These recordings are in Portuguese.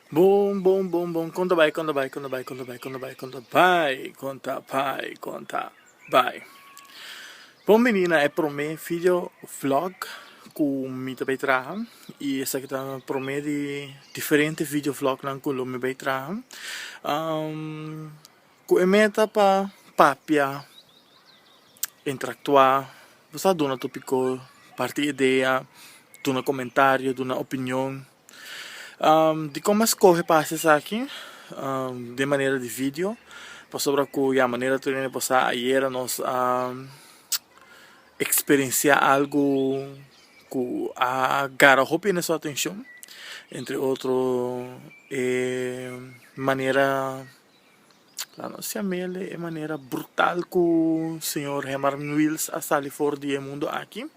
Bom, bom, bom, bom. Conta vai, conta vai, conta vai, conta vai, conta vai, conta vai, conta vai, conta vai. Bom, menina, é para mim vídeo vlog com me também traga e essa que tá para mim de diferente vídeo vlog não com me vai traga. Com a meta para papia interactuar, você dá um tópico, parte ideia, dá um comentário, dá uma opinião. De como escorre passes aqui, de maneira de vídeo, para sobre a maneira de passar ayer nós experienciar algo que agarrou bem a sua atenção, entre outro maneira não se amele é maneira brutal que o senhor Herman Wills a sair fora do mundo aqui.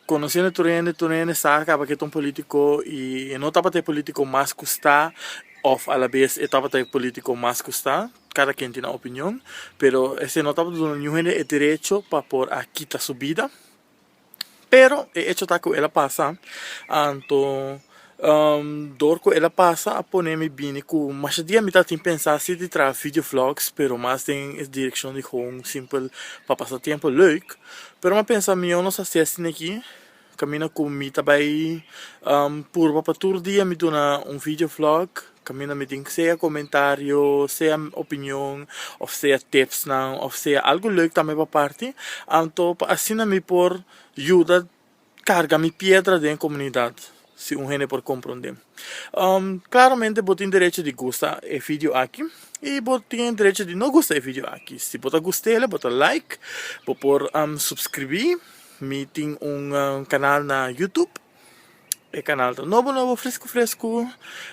Conociendo Turene saca porque é um político e não estava ter político mais custa ou a la vez estava ter político mais custa, cada quem tem uma opinião, pero esse não estava dando nenhum direito para por a quitar sua vida, pero é hecho tá que ela passa, então dorco ela passa a poner-me bem com mas dia me tá tem pensar se de tra vídeo vlogs, pero mais tem a direção de gewoon simples para passar tempo leuk, pero mas pensa eu não sei assim aqui caminha com me também por para todo dia me dá vídeo vlog caminha me tem que seja comentário seja opinião ou seja tips não ou seja algo leuk também para parte então assim me por ajuda carga me pedra dentro da comunidade se gente por compreender. Claramente você tem direito de gostar do vídeo aqui e você tem direito de não gostar do vídeo aqui. Se você gostar, bota like, você pode subscrever. Me tem canal na YouTube. O canal tá novo, fresco.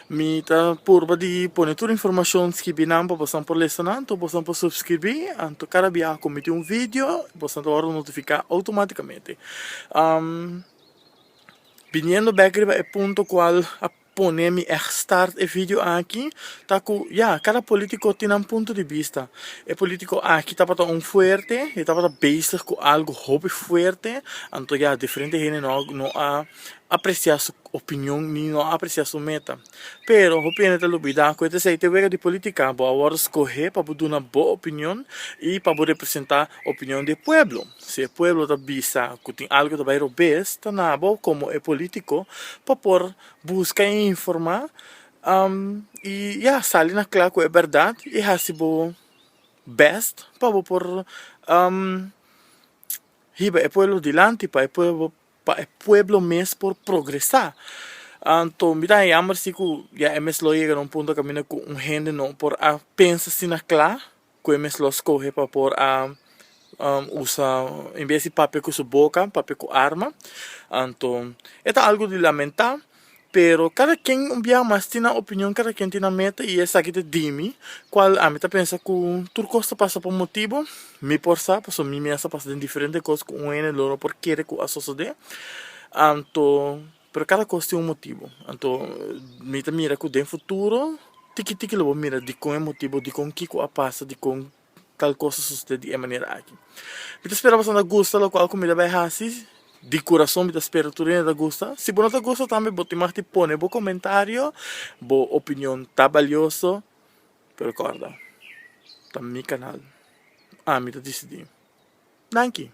Me tá por de pôr toda a informação que binam para você por lecionar, então você pode subscrever. Então cada dia que me tem vídeo, você pode notificar automaticamente. Viniendo background é ponto qual a poner-me start e vídeo aqui, tá com, cada político tem um ponto de vista. O político aqui tá para forte, e tá para base com algo hobby forte, então diferente gente não apreciar sua opinião, nem não apreciar sua meta. Pero, a opinião é lubida, com esse te vega de política, vou agora escolher para dar uma boa opinião e para representar a opinião do povo. Se o povo tá vista que tem algo que vai roubar, tá na boa como é político, para por buscar e informar, e sair na claro que é verdade, e assim best, para por riba é povo dilante, para o pueblo mesmo por progressar. Então, me dá jammer se que é mesmo chega num ponto que caminha com gente não por a pensa assim na claro que é mesmo escolhe para por a usa em vez de papel com sua boca, papel com arma. Então, é algo de lamentar. Pero cada quem mais tem a opinião, cada quem tem a meta e essa aqui de dimi, qual a meta pensa que tudo costa passa por motivo, me porsa, porque me pensa passa de diferentes coisas com um ene loro por querer que a sociedade, então, pero cada coisa tem motivo, então, me tá mira que no futuro, tiki lo mira de com é motivo, de com que a passa, de com tal coisa sucede de maneira aqui. Me espera bastante gosta, lo qual comida vai assim. De coração me espero tudo ainda gosta. Se você não gosta também, você mais te põe no comentário, boa opinião tá valioso, pero recorda, tá no meu canal. Me tá decidindo. Danke.